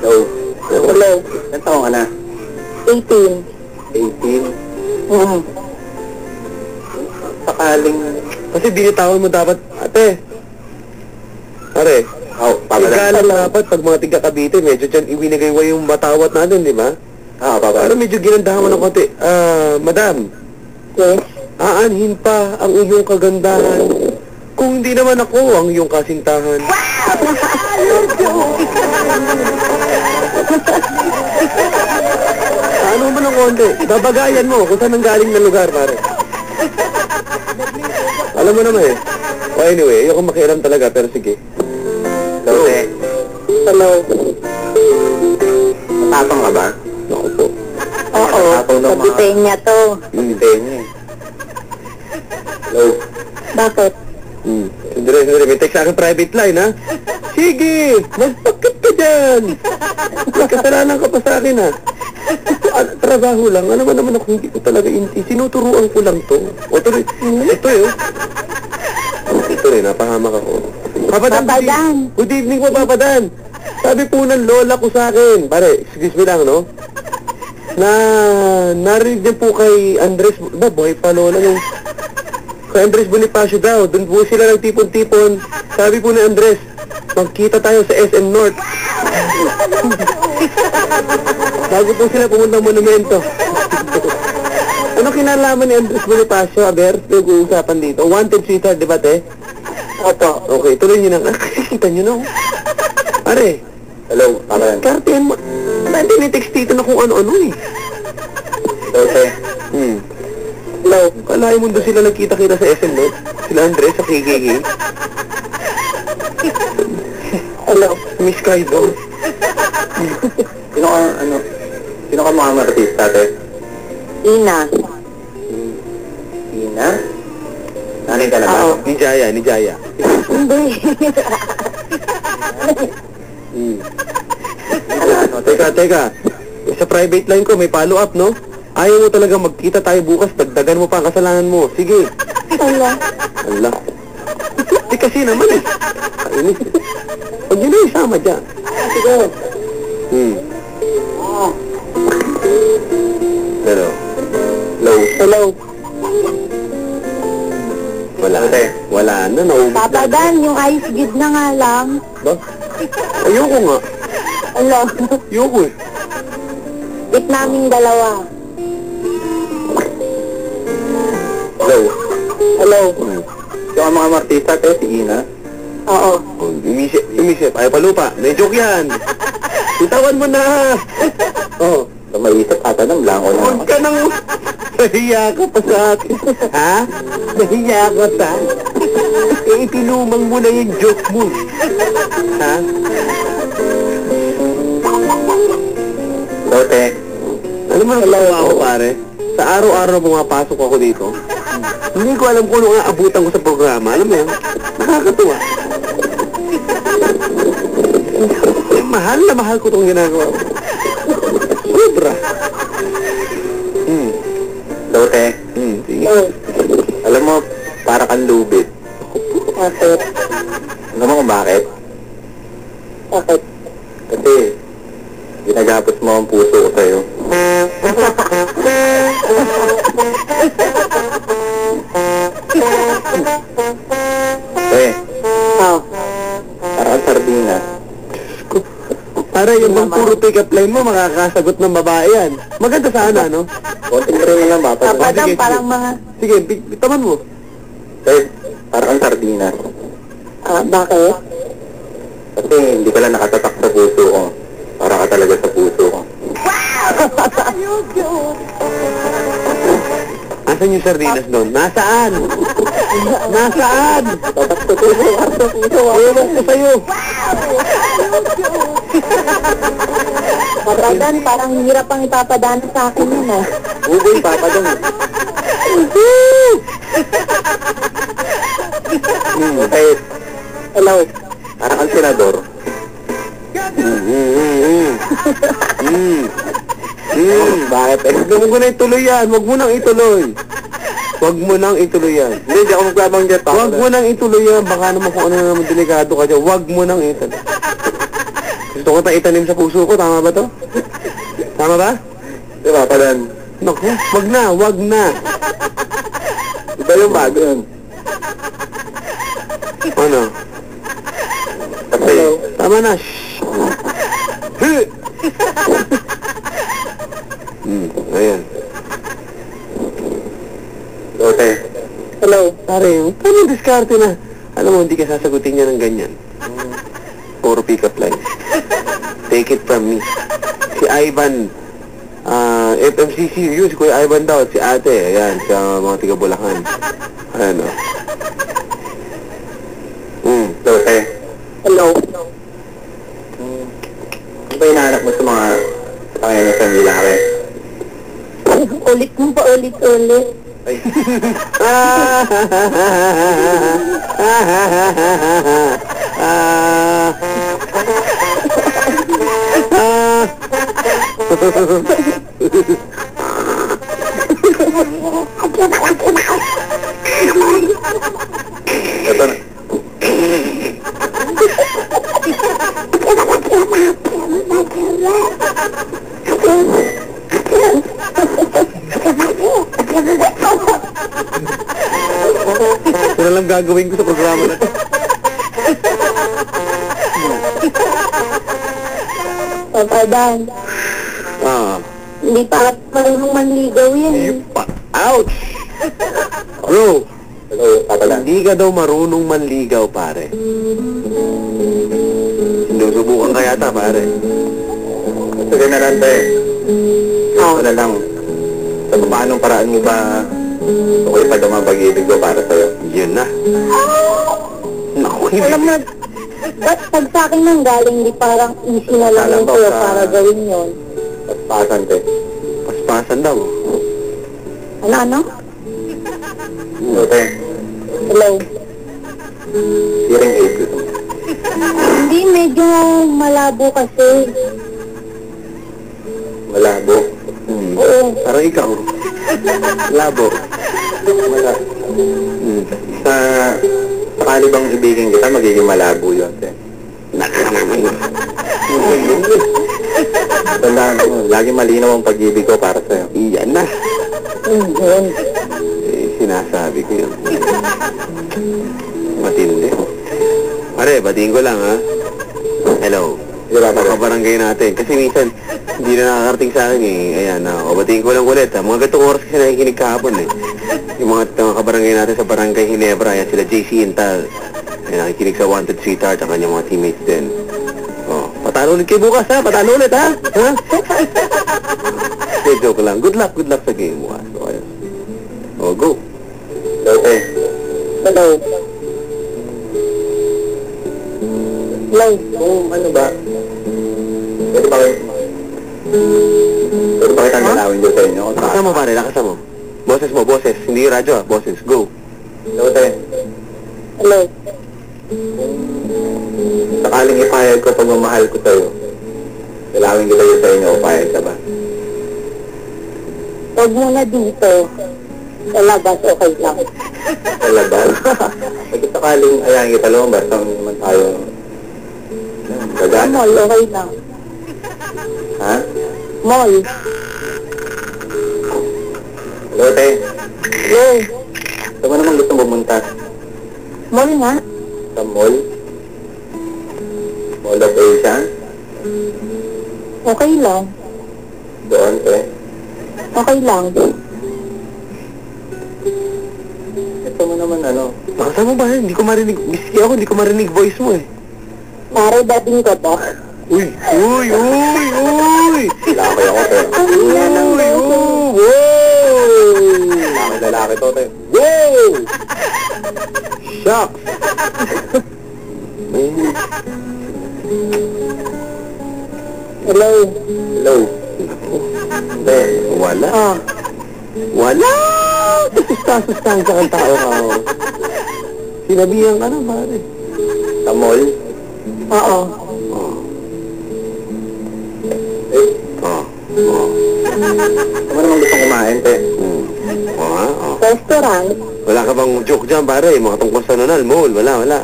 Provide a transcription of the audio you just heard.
Hello. Hello. Ilan taong ka na? 18. 18? Sakaling... Kasi binitawan mo dapat, ate. Pare. Igalang dapat pag mga tiga Cavite, medyo dyan iwinigay yung batawat natin, di ba? Pero medyo ginandahan mo ng konti. Madam. Yes? Aanhin pa ang iyong kagandahan. Kung hindi naman ako ang iyong kasintahan. Ano mo ng konti? Babagayan mo kung saan ang galing na lugar, pare. Alam mo naman eh. Oh, anyway, ayoko makialam talaga, pero sige. Hello. Hello. Matapang ka ba? Naku po. Oo, sa Bitenya to. Bitenya. Hello. Bakit? Sandali. May text sa akin private line, ha? Sige! Magpakit ka dyan! May kasalanan ka pa sa akin, ha? Trabaho lang. Alam mo naman ako, hindi ko talaga sinuturuan ko lang to. Ito eh. Ito eh, napahamak ako. Papadan! Good evening po, Papadan! Sabi po ng lola ko sa akin. Pare, excuse me lang, no? Narinig din po kay Andres, buhay pa lola yung... Kay Andres Bonifacio daw, doon po sila nagtipon-tipon. Sabi po ni Andres, magkita tayo sa SM North. Bago po sila pumuntang monumento. Ano kinalaman ni Andres Bonifacio, Aber? Nag-uusapan dito. Wanted sweetheart, di ba, te? Oto. Okay, tuloy nyo na. Kita nyo na. Pare. Hello, pare. Kartihan mo. Hindi ni-text dito na kung ano-ano eh. Okay. Hello. Kalahin mo doon sila nagkita-kita sa SM North. Sila Andres sa KKK. Hello. Miss Kaido. Sino ka mga artista, te? Ina. Ina? Nanay ka na ba? Oo. Ni Jaya. Hindi. Teka. Sa private line ko, may follow-up, no? Ayaw mo talaga magkita tayo bukas, dagdagan mo pa ang kasalanan mo. Sige. Ala. Di kasi naman eh. Kainis. Huwag nyo na isama dyan. Sige. Hello. Wala na. Papadan, yung ice gid na nga lang. Ba? Ayoko nga. Ala. Ayoko eh. Git naming dalawa. Hello. Yung mga artista, te, si Ina. Oo. Umisip. Ayaw palupa. May joke yan. Itawan mo na. Oh. Maisip ata ng blanco na. Huwag ka nang... Nahiya ka pa sa akin. Ha? Nahiya ka sa akin. Itinumang mo na yung joke mo. Ha? Lote. Alam mo na ako, pare? Sa araw-araw pumapasok ako dito. Hindi ko alam kung ano nga abutan ko sa programa. Alam mo yan? Nakakatuwa. Mahal na mahal ko itong ginagawa. Sobra. Lote. Sige. Alam mo, para kang lubid. Bakit? Alam mo kung bakit? Bakit? Kasi, ginagapos mo ang puso ko sa'yo. Para kang sardinas. Para yung bang puro pick-up line mo, makakasagot ng babae yan. Maganda sana, no? Konting rin na lang, Papadan, parang mga... Sige, bitaman mo. Para kang sardinas. Bakit? Kasi hindi ka lang nakatatak sa puso ko. Para ka talaga sa puso ko. Asan yung sardinas doon? Nasaan? Nasaan? Tatak sa puso. Ewan ko sa'yo. Papadan, parang hirap ang ipapadaan sa akin yun ah. Ugoy, papadan. Hello. Para kang senador. Bakit? Huwag mo na ituloy yan. Huwag mo nang ituloy. Huwag mo nang ituloy yan. Hindi ako magbabanggit. Huwag mo nang ituloy yan. Baka naman kung ano naman delikado ka dyan. Huwag mo nang ituloy. Gusto ko pa itanim sa puso ko, tama ba to? Tama ba? Diba, palan? Naku, wag na, wag na. Iba yung bago yun. Ano? Kasi, Tama na, shh. Ayan. Lote. Hello. Pare, paano diskarte na? Alam mo, hindi ka sasagutin niya ng ganyan. Puro pick-up lines. Take it from me. Si Ivan, FMCC review, si Kuya Ivan daw, si ate, ayan, sa mga tiga Bulacan. Ano? Lote. Hello. Ano ba hinahanap mo sa mga pangayon sa nilaki? Ulit mo pa ulit-ulit. Ay, ito na. Ito na lang gagawin ko sa programa na to. Papadan. Hindi pa marunong manligaw yan. Ouch! Bro, Hello, papalan. hindi ka daw marunong manligaw, pare. Sinusubukan ka yata, pare. Sige na lang, te. Ako na lang. Sa paanong paraan mo ba okay pa daw mga pag-ibig ko para sa'yo? Yun na. Naku, Alam mo, ba't pag sa akin nang galing, di parang easy na lang Alam yun mo sa'yo sa- para gawin yun. Paspasan, te. paspasan daw. Ano? Hello, te. Hello. Hearing aid ko. Hindi, medyo malabo kasi. Malabo. Oo. Parang ikaw. Labo. Wala. Sa sakali bang ibigin kita, magiging malabo yun, te. Tandaan mo, lagi malinaw ang pag-ibig ko para sa'yo. Iyan na. Yun. Sinasabi ko yun. Matindi. Pare, batiin ko lang, ha? Hello. Diba, pare? Mga barangay natin. Kasi minsan, hindi na nakakarating sa akin, eh. Ayan, batiin ko lang ulit, ha? Mga gatong oras kasi nakikinig kahapon, eh. Yung mga kabarangay natin sa barangay Ginebra, ayan, sila JC Intal. Ayan, nakikinig sa Wanted Sweetheart at kanyang mga teammates din. Patalo ulit kayo bukas, ha? Patalo ulit, ha? Ha? Okay, joke lang. Good luck sa game bukas. Okay. Go. Lote. Hello. Hello. Kung ano ba, pwede ba kitang dalawin doon sa inyo? Lakasan mo, pare, lakasan mo. Boses, hindi yung radyo, ha? Boses, go. Lote, Hello. sakaling ipahayag ko pagmamahal ko sa'yo, dalawin kita doon sa inyo, pahayag ka ba? Huwag mo na dito. Sa labas, okay lang. Sa labas? Pag sakaling ayahin kita lumabas, basta naman tayo Sa gagana. mall, okay lang. Ha? Mall. Lote, Hello. saan mo naman gustong pumunta? Mall nga. Sa mall? Mall of Asia? Okay lang. Doon, eh. Okay lang. Ito mo naman ano, Lakasan mo ba? Hindi ko marinig. Miski ako, hindi ko marinig voice mo, eh. Pare, dating ko to. Uy! lalaki ako, te. Wow! Lalaki to, te. Wow! Shucks! Hello. Hello. Te, Wala. Wala! Sustansya kang tao ka. Sinabihan ka na, pare. sa mall? Oo. Eh, Oh. ano naman gustong kumain, te? Oh, ha? Oh. Restaurant. Wala ka bang joke dyan, pare? Mga tungkol sa nonal, mall. Wala.